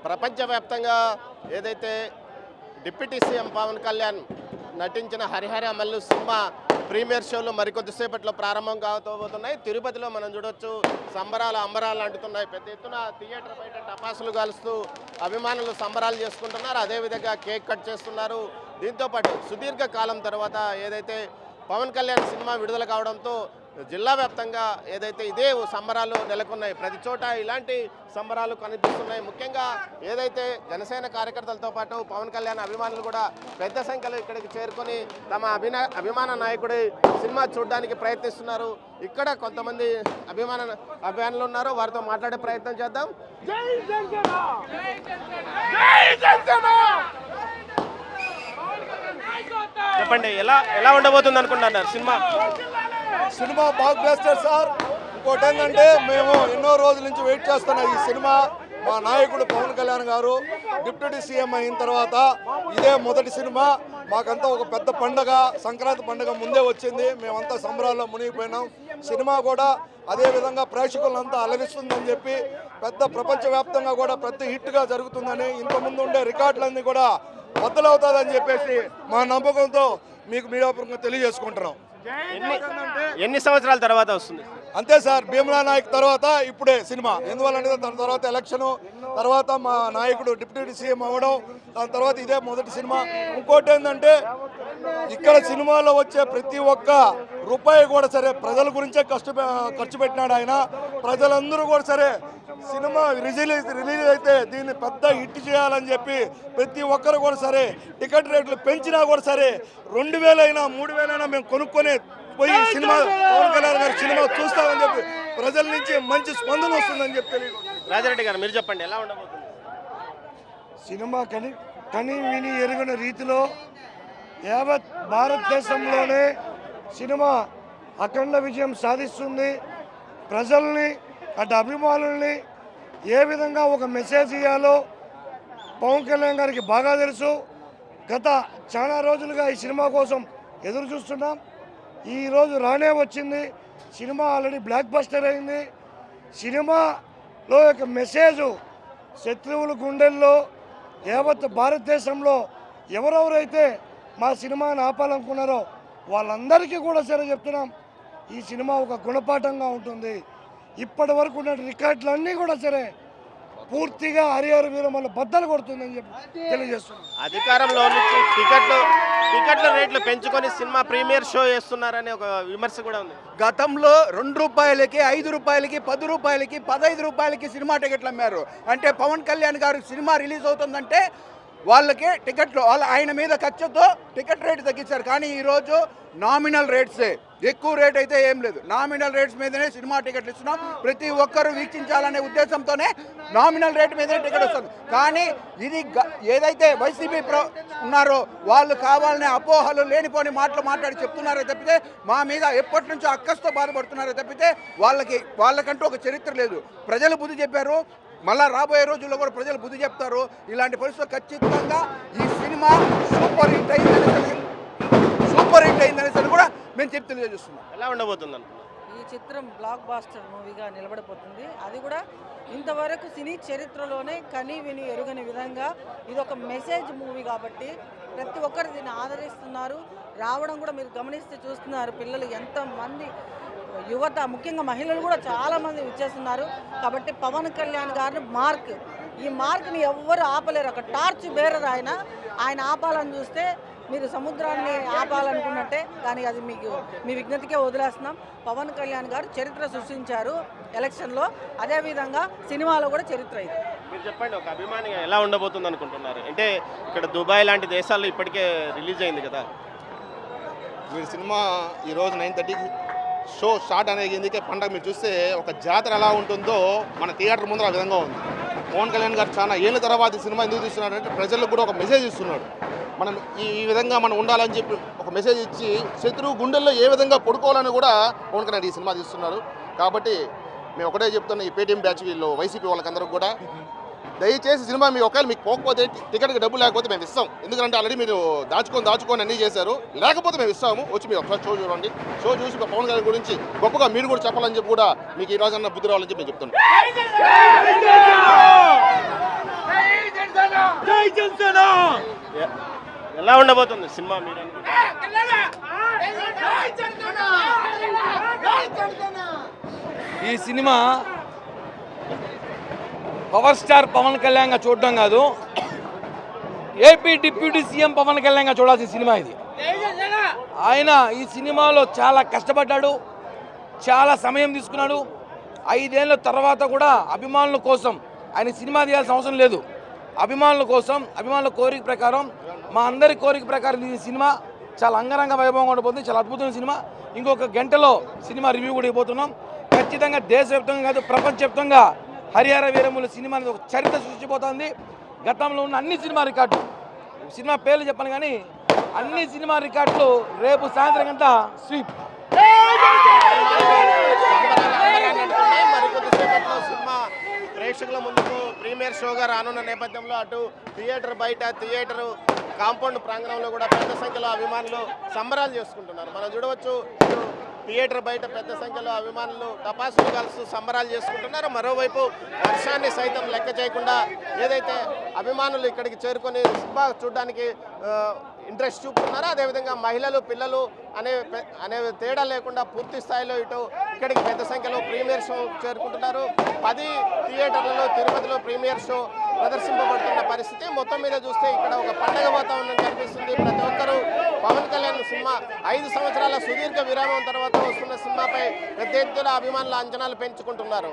ప్రపంచవ్యాప్తంగా ఏదైతే deputy CM Pawan Kalyan నటించిన హరిహర అమలు సినిమా ప్రీమియర్ షోలు మరికొద్దిసేపట్లో ప్రారంభం కాబోతున్నాయి. తిరుపతిలో మనం చూడొచ్చు, సంబరాలు అంబరాలు అంటున్నాయి. పెద్ద ఎత్తున థియేటర్ బయట టపాసులు కాలుస్తూ అభిమానులు సంబరాలు చేసుకుంటున్నారు. అదేవిధంగా కేక్ కట్ చేస్తున్నారు. దీంతోపాటు సుదీర్ఘ కాలం తర్వాత ఏదైతే పవన్ కళ్యాణ్ సినిమా విడుదల కావడంతో జిల్లా వ్యాప్తంగా ఏదైతే ఇదే సంబరాలు నెలకొన్నాయి. ప్రతి చోట ఇలాంటి సంబరాలు కనిపిస్తున్నాయి. ముఖ్యంగా ఏదైతే జనసేన కార్యకర్తలతో పాటు పవన్ కళ్యాణ్ అభిమానులు కూడా పెద్ద సంఖ్యలో ఇక్కడికి చేరుకొని తమ అభిమాన నాయకుడి సినిమా చూడడానికి ప్రయత్నిస్తున్నారు. ఇక్కడ కొంతమంది అభిమానులు ఉన్నారు, వారితో మాట్లాడే ప్రయత్నం చేద్దాం. చెప్పండి, ఎలా ఉండబోతుంది అనుకుంటున్నారు సినిమా బ్లాక్ బస్టర్ సార్. ఇంకోటి ఏంటంటే మేము ఎన్నో రోజుల నుంచి వెయిట్ చేస్తున్నాం ఈ సినిమా. మా నాయకుడు పవన్ కళ్యాణ్ గారు డిప్యూటీ సీఎం అయిన తర్వాత ఇదే మొదటి సినిమా. మాకంతా ఒక పెద్ద పండగ, సంక్రాంతి పండుగ ముందే వచ్చింది. మేమంతా సంబరాల్లో మునిగిపోయినాం. సినిమా కూడా అదేవిధంగా ప్రేక్షకులంతా అలరిస్తుందని చెప్పి పెద్ద ప్రపంచవ్యాప్తంగా కూడా పెద్ద హిట్గా జరుగుతుందని, ఇంతకుముందు ఉండే రికార్డులన్నీ కూడా బద్దలవుతుందని చెప్పేసి మా నమ్మకంతో మీకు మీడియా తెలియజేసుకుంటున్నాం. ఎన్ని సంవత్సరాల తర్వాత వస్తుంది? అంతే సార్, భీమలా నాయక్ తర్వాత ఇప్పుడే సినిమా. ఎందువల్లంటే దాని తర్వాత ఎలక్షన్ తర్వాత మా నాయకుడు డిప్యూటీ సీఎం అవ్వడం, దాని తర్వాత ఇదే మొదటి సినిమా. ఇంకోటి ఏంటంటే ఇక్కడ సినిమాలో వచ్చే ప్రతి ఒక్క రూపాయి కూడా సరే ప్రజల గురించే ఖర్చు పెట్టినాడు ఆయన. ప్రజలందరూ కూడా సరే సినిమా రిలీజ్ అయితే దీన్ని పెద్ద హిట్ చేయాలని చెప్పి ప్రతి ఒక్కరు కూడా సరే టికెట్ రేట్లు పెంచినా కూడా సరే 2000 అయినా 3000 అయినా మేము కొనుక్కొని పోయి సినిమా పవన్ కళ్యాణ్ గారి సినిమా చూస్తామని చెప్పి ప్రజల నుంచి మంచి స్పందన వస్తుందని చెప్పి. రాజారెడ్డి గారు మీరు చెప్పండి, ఎలా ఉండబోతుంది సినిమా? కని విని ఎరుగిన రీతిలో యావత్ భారతదేశంలోనే సినిమా అఖండ విజయం సాధిస్తుంది. ప్రజల్ని అటు అభిమానుల్ని ఏ విధంగా ఒక మెసేజ్ ఇవ్వాలో పవన్ కళ్యాణ్ గారికి బాగా తెలుసు. గత చాలా రోజులుగా ఈ సినిమా కోసం ఎదురు చూస్తున్నాం. ఈరోజు రానే వచ్చింది. సినిమా ఆల్రెడీ బ్లాక్ బస్టర్ అయింది. సినిమాలో యొక్క మెసేజు శత్రువుల గుండెల్లో యావత్ భారతదేశంలో ఎవరెవరైతే మా సినిమాని ఆపాలనుకున్నారో వాళ్ళందరికీ కూడా సరే చెప్తున్నాం, ఈ సినిమా ఒక గుణపాఠంగా ఉంటుంది. ఇప్పటి వరకు ఉన్న రికార్డులన్నీ కూడా సరే పూర్తిగా హరిహర వీరమల్లు బద్దలు కొడుతుందని చెప్పి తెలియజేస్తున్నాం. అధికారంలో నుంచి టికెట్ల రేట్లు పెంచుకొని సినిమా ప్రీమియర్ షో చేస్తున్నారని ఒక విమర్శ కూడా ఉంది. గతంలో 2 రూపాయలకి 5 రూపాయలకి 10 రూపాయలకి 15 రూపాయలకి సినిమా టికెట్లు అమ్మారు. అంటే పవన్ కళ్యాణ్ గారు సినిమా రిలీజ్ అవుతుందంటే వాళ్ళకి టికెట్లు ఆయన మీద ఖర్చుతో టికెట్ రేటు తగ్గించారు. కానీ ఈరోజు నామినల్ రేట్సే, ఎక్కువ రేట్ అయితే ఏం లేదు, నామినల్ రేట్స్ మీదనే సినిమా టికెట్లు ఇస్తున్నాం. ప్రతి ఒక్కరూ వీక్షించాలనే ఉద్దేశంతోనే నామినల్ రేట్ మీదనే టికెట్ వస్తుంది. కానీ ఇది ఏదైతే వైసీపీ ఉన్నారో వాళ్ళు కావాలనే అపోహలు లేనిపోని మాటలు మాట్లాడి చెప్తున్నారే తప్పితే మా మీద ఎప్పటి నుంచో అక్కస్తో బాధపడుతున్నారే తప్పితే వాళ్ళకంటూ ఒక చరిత్ర లేదు. ప్రజలు బుద్ధి చెప్పారు, మళ్ళా రాబోయే రోజుల్లో కూడా ప్రజలు బుద్ధి చెప్తారు. ఇలాంటి పరిస్థితులు ఖచ్చితంగా ఈ సినిమా సూపర్ హిట్ అయిందనేసి కూడా మేము చెప్పి తెలియజేస్తున్నాం. ఎలా ఉండబోతుంది? ఈ చిత్రం బ్లాక్ బాస్టర్ మూవీగా నిలబడిపోతుంది. అది కూడా ఇంతవరకు సినీ చరిత్రలోనే కని విని ఎరుగని విధంగా ఇది ఒక మెసేజ్ మూవీ కాబట్టి ప్రతి ఒక్కరు దీన్ని ఆదరిస్తున్నారు. రావడం కూడా మీరు గమనిస్తే చూస్తున్నారు. పిల్లలు ఎంతమంది, యువత, ముఖ్యంగా మహిళలు కూడా చాలామంది వచ్చేస్తున్నారు. కాబట్టి పవన్ కళ్యాణ్ గారిని ఈ మార్క్ని ఎవ్వరు ఆపలేరు. ఒక టార్చ్ బేరర్ ఆయన ఆపాలని చూస్తే మీరు సముద్రాన్ని ఆపాలనుకున్నట్టే. కానీ అది మీ విజ్ఞతకే వదిలేస్తున్నాం. పవన్ కళ్యాణ్ గారు చరిత్ర సృష్టించారు ఎలక్షన్లో, అదేవిధంగా సినిమాలో కూడా చరిత్ర ఇది. మీరు చెప్పండి, ఒక అభిమానిగా ఎలా ఉండబోతుంది అనుకుంటున్నారు? అంటే ఇక్కడ దుబాయ్ లాంటి దేశాల్లో ఇప్పటికే రిలీజ్ అయింది కదా. మీరు సినిమా ఈరోజు 9:30కి షో స్టార్ట్ అనేది పండగ మీరు చూస్తే ఒక జాతర ఎలా ఉంటుందో మన థియేటర్ ముందర ఆ విధంగా ఉంది. పవన్ కళ్యాణ్ గారు చాలా ఏళ్ళ తర్వాత సినిమా ఎందుకు తీస్తున్నాడంటే ప్రజలకు కూడా ఒక మెసేజ్ ఇస్తున్నాడు. మనం ఈ విధంగా మనం ఉండాలని చెప్పి ఒక మెసేజ్ ఇచ్చి శత్రువు గుండెల్లో ఏ విధంగా పడుకోవాలని కూడా పవన్ కళ్యాణ్ ఈ సినిమా తీస్తున్నారు. కాబట్టి మేము ఒకటే చెప్తున్నా, ఈ పేటీఎం బ్యాచ్ వీళ్ళు వైసీపీ వాళ్ళకందరూ కూడా దయచేసి సినిమా మీకు ఒకవేళ మీకు పోకపోతే టికెట్కి డబ్బు లేకపోతే మేము ఇస్తాం. ఎందుకంటే ఆల్రెడీ మీరు దాచుకొని అన్నీ చేశారు. లేకపోతే మేము ఇస్తాము, వచ్చి మీరు ఒకసారి షో చూడండి. షో చూసి పవన్ కళ్యాణ్ గురించి గొప్పగా మీరు కూడా చెప్పాలని చెప్పి కూడా మీకు ఈ రోజన్నా బుద్ధి రావాలని చెప్పి నేను చెప్తున్నాను. ఎలా ఉండబోతుంది సినిమా మీరు అనుకుంటున్నారు? ఈ సినిమా పవర్ స్టార్ పవన్ కళ్యాణ్గా చూడడం కాదు, ఏపీ డిప్యూటీ సీఎం పవన్ కళ్యాణ్గా చూడాల్సిన సినిమా ఇది. ఆయన ఈ సినిమాలో చాలా కష్టపడ్డాడు, చాలా సమయం తీసుకున్నాడు. 5 ఏళ్ళ తర్వాత కూడా అభిమానుల కోసం ఆయన సినిమా తీయాల్సిన అవసరం లేదు. అభిమానుల కోసం, అభిమానుల కోరిక ప్రకారం, మా అందరి కోరిక ప్రకారం ఈ సినిమా చాలా అంగరంగ వైభవంగా ఉండబోతుంది. చాలా అద్భుతమైన సినిమా. ఇంకొక గంటలో సినిమా రివ్యూ కూడా ఇవ్వబోతున్నాం. ఖచ్చితంగా దేశవ్యాప్తంగా కాదు, ప్రపంచవ్యాప్తంగా హరిహర వీరములు సినిమా అనేది ఒక చరిత్ర సృష్టిపోతుంది. గతంలో ఉన్న అన్ని సినిమా రికార్డులు, సినిమా పేర్లు చెప్పను కానీ అన్ని సినిమా రికార్డులు రేపు సాయంత్రం గంట స్వీప్. మరికొద్దిసేపట్లో సినిమా ప్రేక్షకుల ముందుకు ప్రీమియర్ షోగా రానున్న నేపథ్యంలో అటు థియేటర్ బయట, థియేటర్ కాంపౌండ్ ప్రాంగణంలో కూడా పెద్ద సంఖ్యలో అభిమానులు సంబరాలు చేసుకుంటున్నారు. మనం చూడవచ్చు, ఇటు థియేటర్ బయట పెద్ద సంఖ్యలో అభిమానులు టపాసులు కలుస్తూ సంబరాలు చేసుకుంటున్నారు. మరోవైపు వర్షాన్ని సైతం లెక్క చేయకుండా ఏదైతే అభిమానులు ఇక్కడికి చేరుకొని సినిమా చూడడానికి ఇంట్రెస్ట్ చూపుతున్నారో, అదేవిధంగా మహిళలు, పిల్లలు అనే తేడా లేకుండా పూర్తి స్థాయిలో ఇక్కడికి పెద్ద సంఖ్యలో ప్రీమియర్ షో చేరుకుంటున్నారు. 10 థియేటర్లలో తిరుపతిలో ప్రీమియర్ షో ప్రదర్శింపబడుతున్న పరిస్థితి. మొత్తం మీద చూస్తే ఇక్కడ ఒక పండగ వాతావరణం కనిపిస్తుంది. ప్రతి ఒక్కరూ పవన్ కళ్యాణ్ సినిమా 5 సంవత్సరాల సుదీర్ఘ విరామం తర్వాత వస్తున్న సినిమాపై పెద్ద ఎత్తున అభిమానుల అంచనాలు పెంచుకుంటున్నారు.